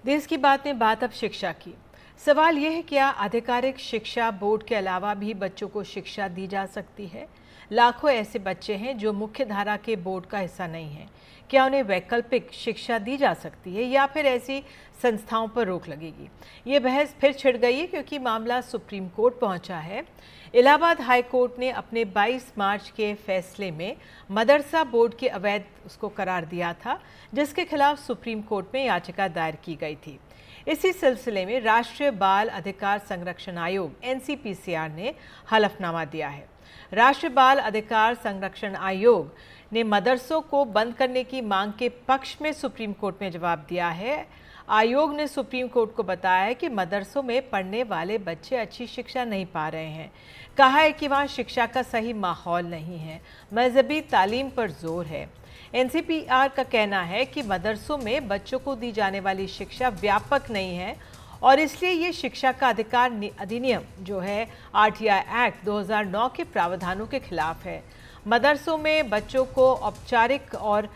देश की बात में बात अब शिक्षा की। सवाल यह है, क्या आधिकारिक शिक्षा बोर्ड के अलावा भी बच्चों को शिक्षा दी जा सकती है? लाखों ऐसे बच्चे हैं जो मुख्य धारा के बोर्ड का हिस्सा नहीं हैं। क्या उन्हें वैकल्पिक शिक्षा दी जा सकती है या फिर ऐसी संस्थाओं पर रोक लगेगी? ये बहस फिर छिड़ गई है क्योंकि मामला सुप्रीम कोर्ट पहुंचा है। इलाहाबाद हाई कोर्ट ने अपने 22 मार्च के फैसले में मदरसा बोर्ड के अवैध उसको करार दिया था, जिसके खिलाफ सुप्रीम कोर्ट में याचिका दायर की गई थी। इसी सिलसिले में राष्ट्रीय बाल अधिकार संरक्षण आयोग NCPCR ने हलफनामा दिया है। राष्ट्रीय बाल अधिकार संरक्षण आयोग ने मदरसों को बंद करने की मांग के पक्ष में सुप्रीम कोर्ट में जवाब दिया है। आयोग ने सुप्रीम कोर्ट को बताया है कि मदरसों में पढ़ने वाले बच्चे अच्छी शिक्षा नहीं पा रहे हैं। कहा है कि वहां शिक्षा का सही माहौल नहीं है, मजहबी तालीम पर जोर है। NCPR का कहना है कि मदरसों में बच्चों को दी जाने वाली शिक्षा व्यापक नहीं है और इसलिए ये शिक्षा का अधिकार अधिनियम जो है RTI एक्ट 2009 के प्रावधानों के खिलाफ है। मदरसों में बच्चों को औपचारिक और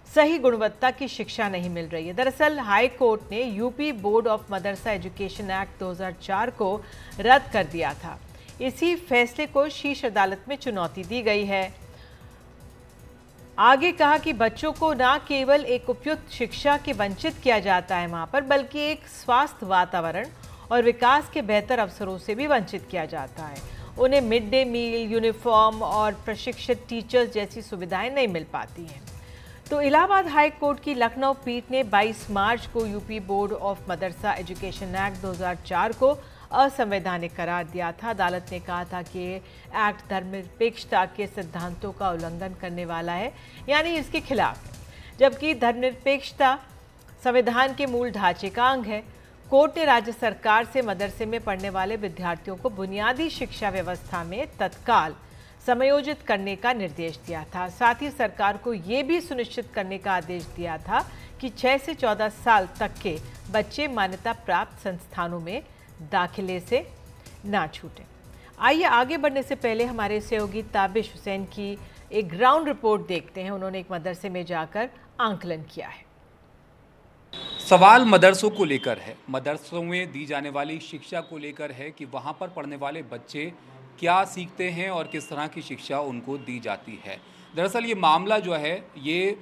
सही गुणवत्ता की शिक्षा नहीं मिल रही है। दरअसल हाई कोर्ट ने UP board of Madrasa education act 2004 को रद्द कर दिया था। इसी फैसले को शीर्ष अदालत में चुनौती दी गई है। आगे कहा कि बच्चों को न केवल एक उपयुक्त शिक्षा के वंचित किया जाता है वहां पर, बल्कि एक स्वास्थ्य वातावरण और विकास के बेहतर अवसरों से भी वंचित किया जाता है। उन्हें मिड डे मील, यूनिफॉर्म और प्रशिक्षित टीचर्स जैसी सुविधाएं नहीं मिल पाती हैं। तो इलाहाबाद हाई कोर्ट की लखनऊ पीठ ने 22 मार्च को UP board of Madrasa education act 2004 को असंवैधानिक करार दिया था। अदालत ने कहा था कि एक्ट धर्मनिरपेक्षता के सिद्धांतों का उल्लंघन करने वाला है, यानी इसके खिलाफ है, जबकि धर्मनिरपेक्षता संविधान के मूल ढांचे का अंग है। कोर्ट ने राज्य सरकार से मदरसे में पढ़ने वाले विद्यार्थियों को बुनियादी शिक्षा व्यवस्था में तत्काल समायोजित करने का निर्देश दिया था। साथ ही सरकार को ये भी सुनिश्चित करने का आदेश दिया था कि 6 से 14 साल तक के बच्चे मान्यता प्राप्त संस्थानों में दाखिले से ना छूटें। आइए आगे बढ़ने से पहले हमारे सहयोगी ताबिश हुसैन की एक ग्राउंड रिपोर्ट देखते हैं। उन्होंने एक मदरसे में जाकर आंकलन किया है। सवाल मदरसों को लेकर है, मदरसों में दी जाने वाली शिक्षा को लेकर है कि वहाँ पर पढ़ने वाले बच्चे क्या सीखते हैं और किस तरह की शिक्षा उनको दी जाती है। दरअसल ये मामला जो है ये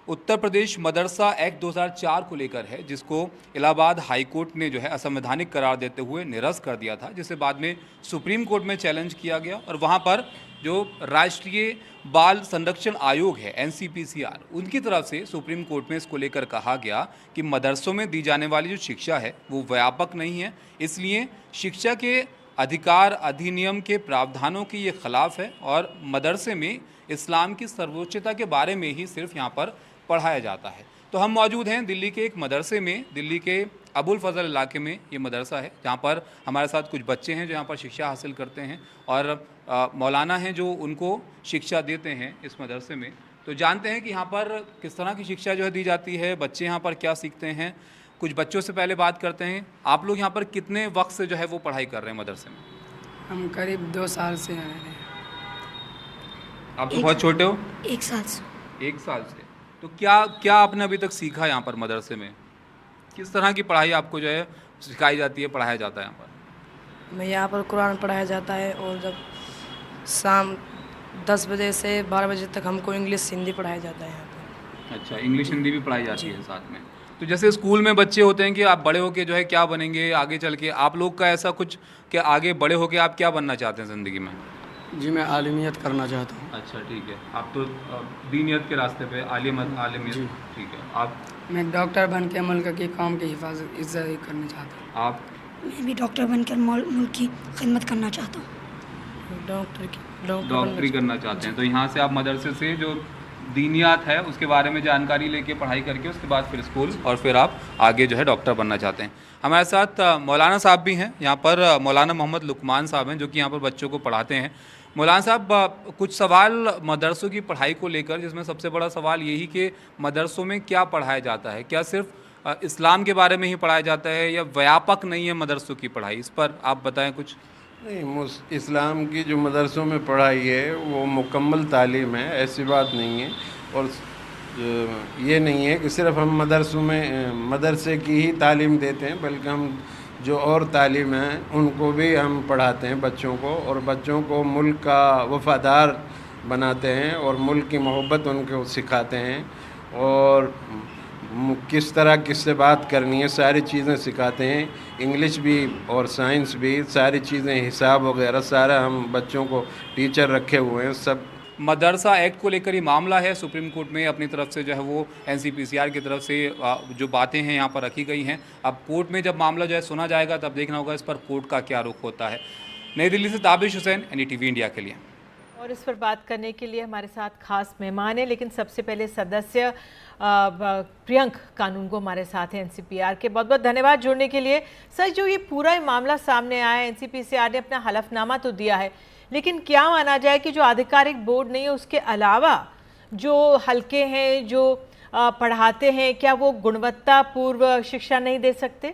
उत्तर प्रदेश मदरसा एक्ट 2004 को लेकर है, जिसको इलाहाबाद हाई कोर्ट ने जो है असंवैधानिक करार देते हुए निरस्त कर दिया था, जिसे बाद में सुप्रीम कोर्ट में चैलेंज किया गया और वहाँ पर जो राष्ट्रीय बाल संरक्षण आयोग है NCPCR, उनकी तरफ से सुप्रीम कोर्ट में इसको लेकर कहा गया कि मदरसों में दी जाने वाली जो शिक्षा है वो व्यापक नहीं है, इसलिए शिक्षा के अधिकार अधिनियम के प्रावधानों के ये खिलाफ है और मदरसे में इस्लाम की सर्वोच्चता के बारे में ही सिर्फ यहाँ पर पढ़ाया जाता है। तो हम मौजूद हैं दिल्ली के एक मदरसे में, दिल्ली के अबुल फजल इलाके में ये मदरसा है, जहाँ पर हमारे साथ कुछ बच्चे हैं जो यहाँ पर शिक्षा हासिल करते हैं और मौलाना हैं जो उनको शिक्षा देते हैं इस मदरसे में। तो जानते हैं कि यहाँ पर किस तरह की शिक्षा जो है दी जाती है, बच्चे यहाँ पर क्या सीखते हैं। कुछ बच्चों से पहले बात करते हैं। आप लोग यहाँ पर कितने वक्त से जो है वो पढ़ाई कर रहे हैं मदरसे में? हम करीब 2 साल से आए हैं। आप तो बहुत छोटे हो। 1 साल से। 1 साल से। तो क्या क्या आपने अभी तक सीखा यहाँ पर मदरसे में? किस तरह की पढ़ाई आपको जो है सिखाई जाती है, पढ़ाया जाता है यहाँ पर? मैं यहाँ पर कुरान पढ़ाया जाता है और जब शाम 10 बजे से 12 बजे तक हमको इंग्लिश हिंदी पढ़ाया जाता है यहाँ पर। अच्छा, इंग्लिश हिंदी भी पढ़ाई जाती है साथ में। तो जैसे स्कूल में बच्चे होते हैं कि आप बड़े होके जो है क्या बनेंगे आगे चल के, आप लोग का ऐसा कुछ कि आगे बड़े होके आप क्या बनना चाहते हैं ज़िंदगी में? जी मैं आलिमियत करना चाहता हूँ। अच्छा ठीक है, आप तो दीनियत के रास्ते पे आलिमियत। ठीक है, आप? मैं डॉक्टर बन के मुल्क की कौम की हिफाजत इज्जत करना चाहता हूँ। आप? मैं भी डॉक्टर बनकर मुल्क की खिदमत करना चाहता हूँ। डॉक्टरी करना चाहते हैं। तो यहाँ से आप मदरसे से जो दीनियात है उसके बारे में जानकारी लेके पढ़ाई करके उसके बाद फिर स्कूल और फिर आप आगे जो है डॉक्टर बनना चाहते हैं। हमारे साथ मौलाना साहब भी हैं यहाँ पर। मौलाना मोहम्मद लुकमान साहब हैं जो कि यहाँ पर बच्चों को पढ़ाते हैं। मौलाना साहब, कुछ सवाल मदरसों की पढ़ाई को लेकर, जिसमें सबसे बड़ा सवाल यही कि मदरसों में क्या पढ़ाया जाता है, क्या सिर्फ इस्लाम के बारे में ही पढ़ाया जाता है या व्यापक नहीं है मदरसों की पढ़ाई? इस पर आप बताएं कुछ। नहीं, इस्लाम की जो मदरसों में पढ़ाई है वो मुकम्मल तालीम है, ऐसी बात नहीं है। और ये नहीं है कि सिर्फ हम मदरसे की ही तालीम देते हैं, बल्कि हम जो और तालीम हैं उनको भी हम पढ़ाते हैं बच्चों को, और बच्चों को मुल्क का वफ़ादार बनाते हैं और मुल्क की मोहब्बत उनको सिखाते हैं, और किस तरह किससे बात करनी है सारी चीज़ें सिखाते हैं। इंग्लिश भी और साइंस भी, सारी चीज़ें, हिसाब वगैरह सारा हम बच्चों को टीचर रखे हुए हैं सब। मदरसा एक्ट को लेकर ये मामला है, सुप्रीम कोर्ट में अपनी तरफ से जो है वो एनसीपीसीआर की तरफ से जो बातें हैं यहाँ पर रखी गई हैं। अब कोर्ट में जब मामला जो है सुना जाएगा तब देखना होगा इस पर कोर्ट का क्या रुख होता है। नई दिल्ली से ताबिश हुसैन, NDTV इंडिया के लिए। और इस पर बात करने के लिए हमारे साथ खास मेहमान है, लेकिन सबसे पहले सदस्य प्रियंक कानून को हमारे साथ हैं एनसीपीआर के। बहुत बहुत धन्यवाद जुड़ने के लिए। सर, जो ये पूरा मामला सामने आया है, एनसीपीसीआर ने अपना हलफनामा तो दिया है, लेकिन क्या माना जाए कि जो आधिकारिक बोर्ड नहीं है उसके अलावा जो हल्के हैं जो पढ़ाते हैं, क्या वो गुणवत्तापूर्ण शिक्षा नहीं दे सकते?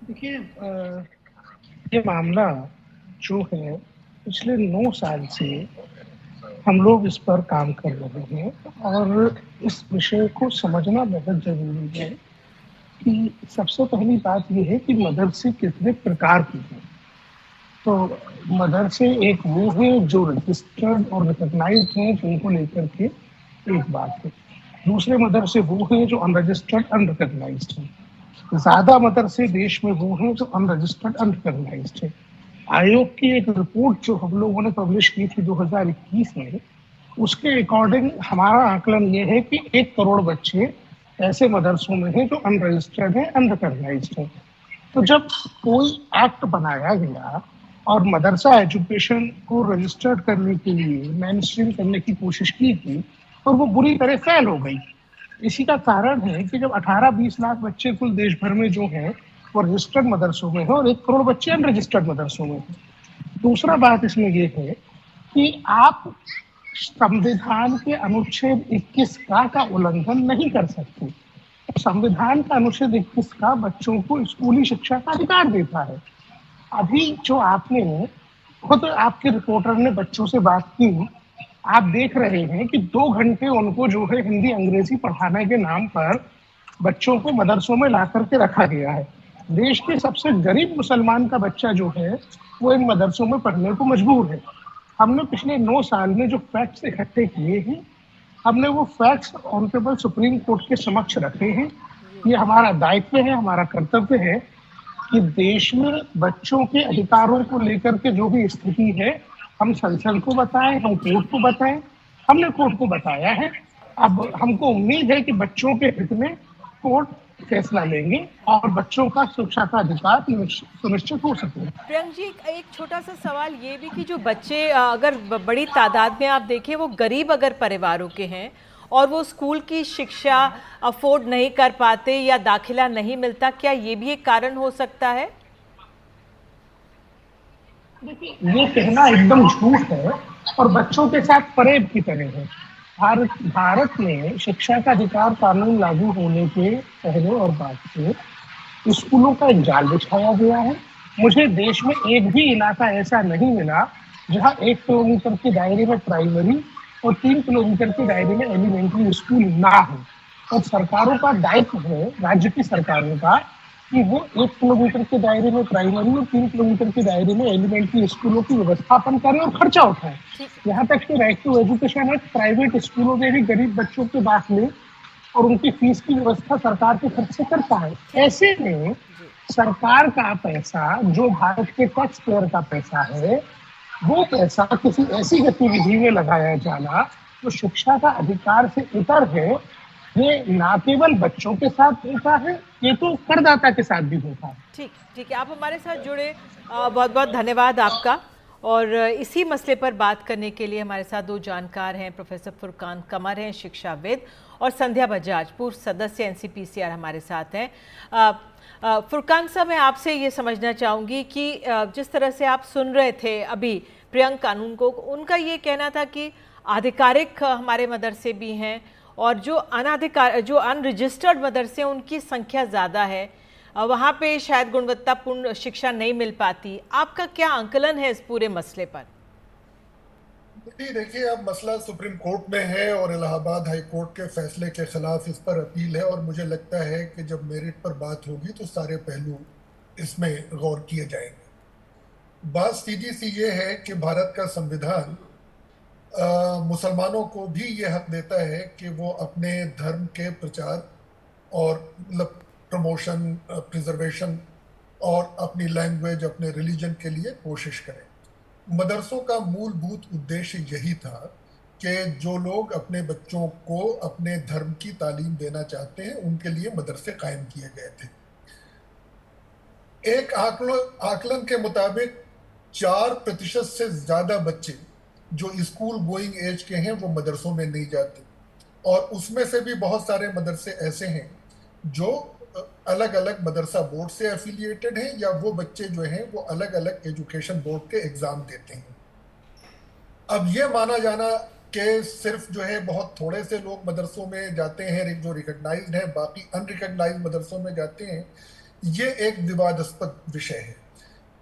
देखिए, ये मामला जो है पिछले 9 साल से हम लोग इस पर काम कर रहे हैं, और इस विषय को समझना बहुत जरूरी है कि सबसे पहली बात यह है कि मदरसे कितने प्रकार के हैं। तो मदरसे एक वो है जो रजिस्टर्ड और रिकॉग्नाइज्ड हैं, जिनको लेकर के एक बात है। दूसरे मदरसे वो हैं जो अनरजिस्टर्ड अनरिकॉग्नाइज्ड हैं। ज़्यादा मदरसे देश में वो हैं जो अनरजिस्टर्ड अनरिकॉग्नाइज्ड हैं। आयोग की एक रिपोर्ट जो हम लोगों ने पब्लिश की थी 2021 में, उसके अकॉर्डिंग हमारा आकलन ये है कि 1 करोड़ बच्चे ऐसे मदरसों में हैं जो अनरजिस्टर्ड हैं, अनरिकॉग्नाइज्ड हैं। तो जब कोई एक्ट बनाया गया और मदरसा एजुकेशन को रजिस्टर्ड करने के लिए मेनस्ट्रीम करने की कोशिश की थी, और वो बुरी तरह फेल हो गई। इसी का कारण है कि जब 18-20 लाख बच्चे कुल देश भर में जो हैं वो रजिस्टर्ड मदरसों में है और 1 करोड़ बच्चे अनरजिस्टर्ड मदरसों में हैं। दूसरा बात इसमें ये है कि आप संविधान के अनुच्छेद 21 का उल्लंघन नहीं कर सकते। संविधान का अनुच्छेद 21 का बच्चों को स्कूली शिक्षा का अधिकार देता है। अभी जो आपने खुद आपके रिपोर्टर ने बच्चों से बात की, आप देख रहे हैं कि 2 घंटे उनको जो है हिंदी अंग्रेजी पढ़ाने के नाम पर बच्चों को मदरसों में ला करके रखा गया है। देश के सबसे गरीब मुसलमान का बच्चा जो है वो इन मदरसों में पढ़ने को मजबूर है। हमने पिछले 9 साल में जो फैक्ट्स इकट्ठे किए हैं, हमने वो फैक्ट्स ऑनरेबल सुप्रीम कोर्ट के समक्ष रखे हैं। ये हमारा दायित्व है, हमारा कर्तव्य है कि देश में बच्चों के अधिकारों को लेकर के जो भी स्थिति है, हम संसद को बताएं, हम कोर्ट को बताएं। हमने कोर्ट को बताया है। अब हमको उम्मीद है कि बच्चों के हित में कोर्ट फैसला लेंगे और बच्चों का शिक्षा का अधिकार सुनिश्चित हो सके। प्रियंक जी, एक छोटा सा सवाल ये भी कि जो बच्चे अगर बड़ी तादाद में आप देखें वो गरीब अगर परिवारों के हैं और वो स्कूल की शिक्षा अफोर्ड नहीं कर पाते या दाखिला नहीं मिलता, क्या ये भी एक कारण हो सकता है? ये कहना एकदम झूठ है और बच्चों के साथ फरेब की तरह है। भारत में शिक्षा का अधिकार कानून लागू होने के पहले और बाद से स्कूलों का एक जाल बिछाया गया है। मुझे देश में एक भी इलाका ऐसा नहीं मिला जहां 1 किलोमीटर के दायरे में प्राइमरी और 3 किलोमीटर के दायरे में एलिमेंट्री स्कूल ना हो। और सरकारों का दायित्व है, राज्य की सरकारों का, कि वो 1 किलोमीटर के दायरे में प्राइमरी और 3 किलोमीटर के दायरे में एलिमेंट्री स्कूलों की व्यवस्थापन करें और खर्चा उठाएं। यहाँ तक कि right to education act private स्कूलों में भी गरीब बच्चों के दाखिले और उनकी फीस की व्यवस्था सरकार के खर्च से करता है। ऐसे में सरकार का पैसा, जो भारत के टैक्स पेयर का पैसा है, वो पैसा किसी ऐसी गतिविधि में लगाया जाना जो शिक्षा का अधिकार से इतर है, ये ना केवल बच्चों के साथ होता है, ये तो करदाता के साथ भी होता है। ठीक है, आप हमारे साथ जुड़े, बहुत बहुत धन्यवाद आपका। और इसी मसले पर बात करने के लिए हमारे साथ 2 जानकार हैं। प्रोफेसर फुरकान कमर हैं, शिक्षाविद, और संध्या बजाज, पूर्व सदस्य एनसीपीसीआर हमारे साथ हैं। फुरकान साहब, मैं आपसे ये समझना चाहूँगी कि जिस तरह से आप सुन रहे थे अभी प्रियंक कानून को, उनका ये कहना था कि आधिकारिक हमारे मदरसे भी हैं और जो अनरजिस्टर्ड मदरसे हैं उनकी संख्या ज़्यादा है, वहाँ पे शायद गुणवत्तापूर्ण शिक्षा नहीं मिल पाती। आपका क्या आंकलन है इस पूरे मसले पर? जी देखिए, अब मसला सुप्रीम कोर्ट में है और इलाहाबाद हाई कोर्ट के फैसले के खिलाफ इस पर अपील है, और मुझे लगता है कि जब मेरिट पर बात होगी तो सारे पहलू इसमें गौर किए जाएंगे। बात सीधी सी ये है कि भारत का संविधान मुसलमानों को भी ये हक देता है कि वो अपने धर्म के प्रचार और मतलब प्रमोशन, प्रिजर्वेशन और अपनी लैंग्वेज, अपने रिलीजन के लिए कोशिश करें। मदरसों का मूलभूत उद्देश्य यही था कि जो लोग अपने बच्चों को अपने धर्म की तालीम देना चाहते हैं उनके लिए मदरसे कायम किए गए थे। एक आकलन के मुताबिक 4% से ज्यादा बच्चे जो स्कूल गोइंग एज के हैं वो मदरसों में नहीं जाते, और उसमें से भी बहुत सारे मदरसे ऐसे हैं जो अलग अलग मदरसा बोर्ड से एफिलिएटेड हैं, या वो बच्चे जो हैं वो अलग अलग एजुकेशन बोर्ड के एग्जाम देते हैं। अब ये माना जाना कि सिर्फ जो है बहुत थोड़े से लोग मदरसों में जाते हैं जो रिकग्नाइज्ड हैं, बाकी अनरिकग्नाइज्ड मदरसों में जाते हैं, ये एक विवादास्पद विषय है,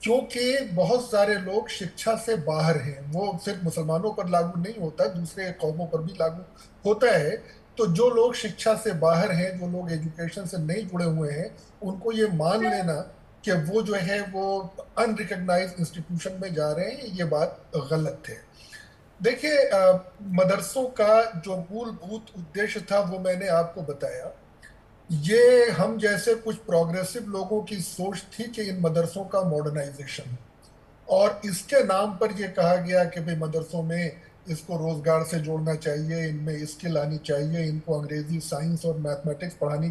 क्योंकि बहुत सारे लोग शिक्षा से बाहर हैं। वो सिर्फ मुसलमानों पर लागू नहीं होता, दूसरे कौमों पर भी लागू होता है। तो जो लोग शिक्षा से बाहर हैं, जो लोग एजुकेशन से नहीं जुड़े हुए हैं, उनको ये मान लेना कि वो जो है वो अनरिकग्नाइज्ड इंस्टीट्यूशन में जा रहे हैं, ये बात गलत है। देखिए, मदरसों का जो मूलभूत उद्देश्य था वो मैंने आपको बताया। ये हम जैसे कुछ प्रोग्रेसिव लोगों की सोच थी कि इन मदरसों का मॉडर्नाइजेशन है, और इसके नाम पर यह कहा गया कि भाई मदरसों में इसको रोजगार से जोड़ना चाहिए, इनमें स्किल आनी चाहिए, इनको अंग्रेजी, साइंस और मैथमेटिक्स पढ़ानी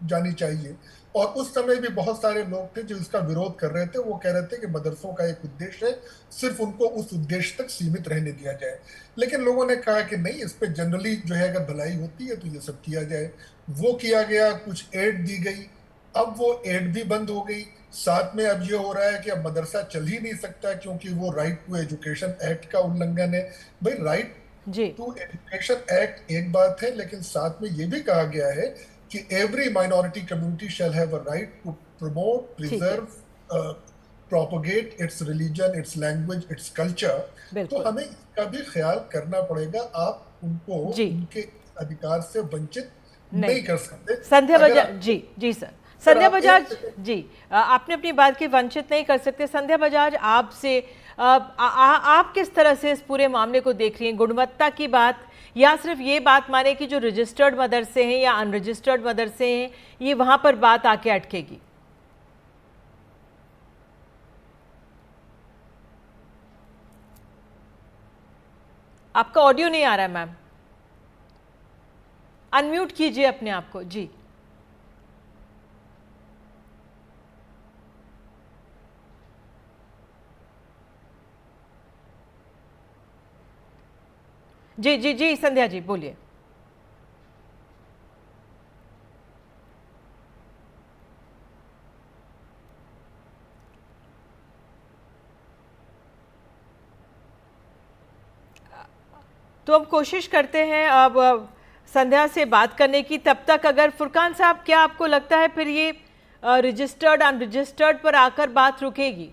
जानी चाहिए। और उस समय भी बहुत सारे लोग थे जो इसका विरोध कर रहे थे। वो कह रहे थे कि मदरसों का एक उद्देश्य है, सिर्फ उनको उस उद्देश्य तक सीमित रहने दिया जाए। लेकिन लोगों ने कहा कि नहीं, इस पर जनरली जो है अगर भलाई होती है तो ये सब किया जाए। वो किया गया, कुछ एड दी गई, अब वो एड भी बंद हो गई। साथ में अब ये हो रहा है कि अब मदरसा चल ही नहीं सकता क्योंकि वो राइट टू एजुकेशन एक्ट का उल्लंघन है। भाई, राइट टू एजुकेशन एक्ट एक बात है, लेकिन साथ में ये भी कहा गया है कि every minority community shall have a right to promote, preserve, propagate its religion, its language, its culture. तो हमें इसका भी ख्याल करना पड़ेगा। आप उनको उनके अधिकार से वंचित नहीं कर सकते। संध्या बजाज जी सर, संध्या बजाज जी, आपने अपनी बात की वंचित नहीं कर सकते। संध्या बजाज, आपसे आप किस तरह से इस पूरे मामले को देख रही हैं? गुणवत्ता की बात, या सिर्फ ये बात माने कि जो रजिस्टर्ड मदरसे हैं या अनरजिस्टर्ड मदरसे हैं, ये वहां पर बात आके अटकेगी? आपका ऑडियो नहीं आ रहा है मैम, अनम्यूट कीजिए अपने आप को। जी जी जी जी संध्या जी बोलिए। तो हम कोशिश करते हैं अब संध्या से बात करने की। तब तक अगर फुरकान साहब, क्या आपको लगता है फिर ये रजिस्टर्ड अनरजिस्टर्ड पर आकर बात रुकेगी?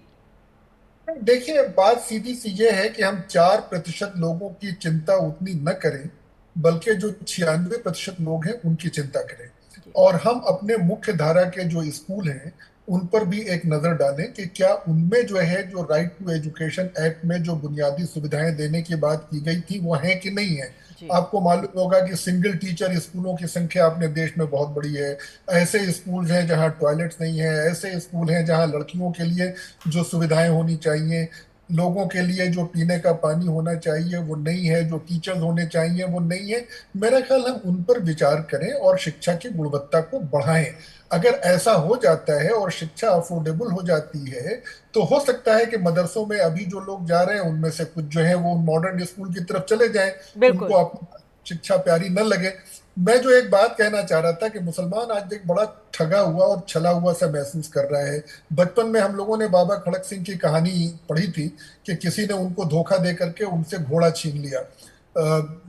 देखिए, बात सीधी सी ये है कि हम 4% लोगों की चिंता उतनी न करें, बल्कि जो 96% लोग हैं उनकी चिंता करें, और हम अपने मुख्य धारा के जो स्कूल हैं उन पर भी एक नजर डालें कि क्या उनमें जो है जो राइट टू एजुकेशन एक्ट में जो बुनियादी सुविधाएं देने की बात की गई थी वो है कि नहीं है। आपको मालूम होगा कि सिंगल टीचर स्कूलों की संख्या अपने देश में बहुत बड़ी है। ऐसे स्कूल हैं जहां टॉयलेट्स नहीं है, ऐसे स्कूल हैं जहां लड़कियों के लिए जो सुविधाएं होनी चाहिए, लोगों के लिए जो पीने का पानी होना चाहिए वो नहीं है, जो टीचर्स होने चाहिए वो नहीं है। मेरा ख्याल हम उन पर विचार करें और शिक्षा की गुणवत्ता को बढ़ाएं। अगर ऐसा हो जाता है और शिक्षा अफोर्डेबल हो जाती है तो हो सकता है कि मदरसों में अभी जो लोग जा रहे हैं उनमें से कुछ जो है वो मॉडर्न स्कूल की तरफ चले जाएं, उनको अपनी शिक्षा प्यारी न लगे। मैं जो एक बात कहना चाह रहा था कि मुसलमान आज एक बड़ा ठगा हुआ और छला हुआ सा महसूस कर रहा है। बचपन में हम लोगों ने बाबा खड़क सिंह की कहानी पढ़ी थी कि किसी ने उनको धोखा दे करके उनसे घोड़ा छीन लिया,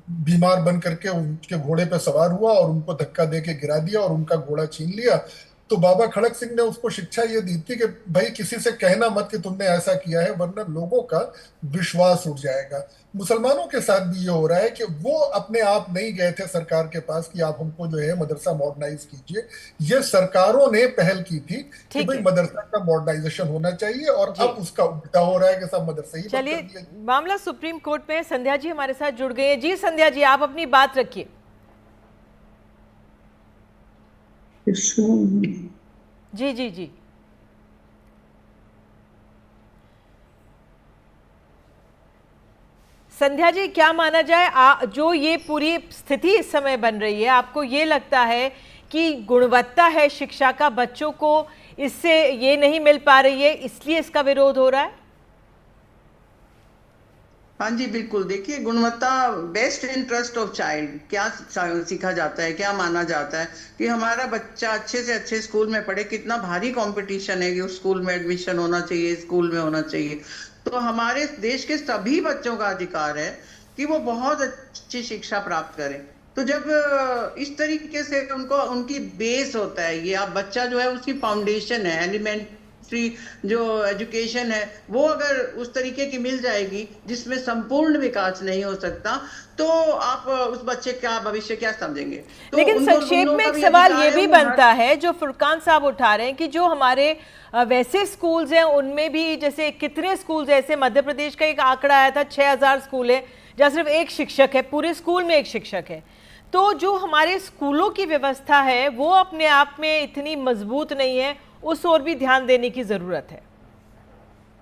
बीमार बन करके उनके घोड़े पे सवार हुआ और उनको धक्का दे के गिरा दिया और उनका घोड़ा छीन लिया। तो बाबा खड़क सिंह ने उसको शिक्षा ये दी थी कि भाई किसी से कहना मत कि तुमने ऐसा किया है, वरना लोगों का विश्वास उठ जाएगा। मुसलमानों के साथ भी ये हो रहा है कि वो अपने आप नहीं गए थे सरकार के पास कि आप हमको जो है मदरसा मॉडर्नाइज कीजिए। ये सरकारों ने पहल की थी कि भाई मदरसा का मॉडर्नाइजेशन होना चाहिए, और अब उसका उल्टा हो रहा है कि सब मदरसे ही। चलिए, मामला सुप्रीम कोर्ट में। संध्या जी हमारे साथ जुड़ गए हैं। जी संध्या जी, आप अपनी बात रखिए। जी जी जी। संध्या जी, क्या माना जाए, जो ये पूरी स्थिति इस समय बन रही है, आपको ये लगता है कि गुणवत्ता है शिक्षा का, बच्चों को इससे ये नहीं मिल पा रही है, इसलिए इसका विरोध हो रहा है? हाँ जी बिल्कुल। देखिए, गुणवत्ता, बेस्ट इंटरेस्ट ऑफ चाइल्ड, क्या सीखा जाता है, क्या माना जाता है कि हमारा बच्चा अच्छे से अच्छे स्कूल में पढ़े। कितना भारी कंपटीशन है कि उस स्कूल में एडमिशन होना चाहिए, स्कूल में होना चाहिए। तो हमारे देश के सभी बच्चों का अधिकार है कि वो बहुत अच्छी शिक्षा प्राप्त करें। तो जब इस तरीके से उनकी बेस होता है, ये आप बच्चा जो है उसकी फाउंडेशन है, एलिमेंट्री जो एजुकेशन है, वो अगर उस तरीके की मिल जाएगी जिसमें संपूर्ण विकास नहीं हो सकता, तो आप उस बच्चे का भविष्य क्या समझेंगे? तो लेकिन संक्षेप में एक सवाल ये भी बनता है जो फुरकान साहब उठा रहे हैं कि जो हमारे वैसे स्कूल्स हैं उनमें भी, जैसे कितने स्कूल्स ऐसे, मध्य प्रदेश का एक आंकड़ा आया था 6000 स्कूल है जहाँ सिर्फ एक शिक्षक है, पूरे स्कूल में एक शिक्षक है। तो जो हमारे स्कूलों की व्यवस्था है वो अपने आप में इतनी मजबूत नहीं है, उस ओर भी ध्यान देने की जरूरत है।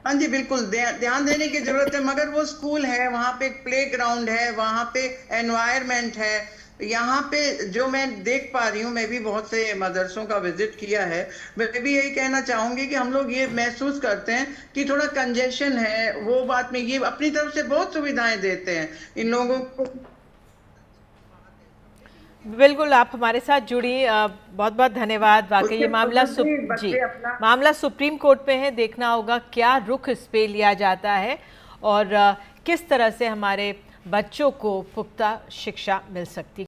हाँ जी बिल्कुल, ध्यान देने की जरूरत है, मगर वो स्कूल है, वहाँ पे प्ले ग्राउंड है, वहाँ पे एनवायरनमेंट है। यहाँ पे जो मैं देख पा रही हूँ, मैं भी बहुत से मदरसों का विजिट किया है, मैं भी यही कहना चाहूंगी कि हम लोग ये महसूस करते हैं कि थोड़ा कंजेशन है। वो बात में ये अपनी तरफ से बहुत सुविधाएं देते हैं इन लोगों को। बिल्कुल, आप हमारे साथ जुड़ी, बहुत बहुत धन्यवाद। वाकई ये मामला सुप्रीम कोर्ट में है, देखना होगा क्या रुख इस पे लिया जाता है और किस तरह से हमारे बच्चों को पुख्ता शिक्षा मिल सकती है।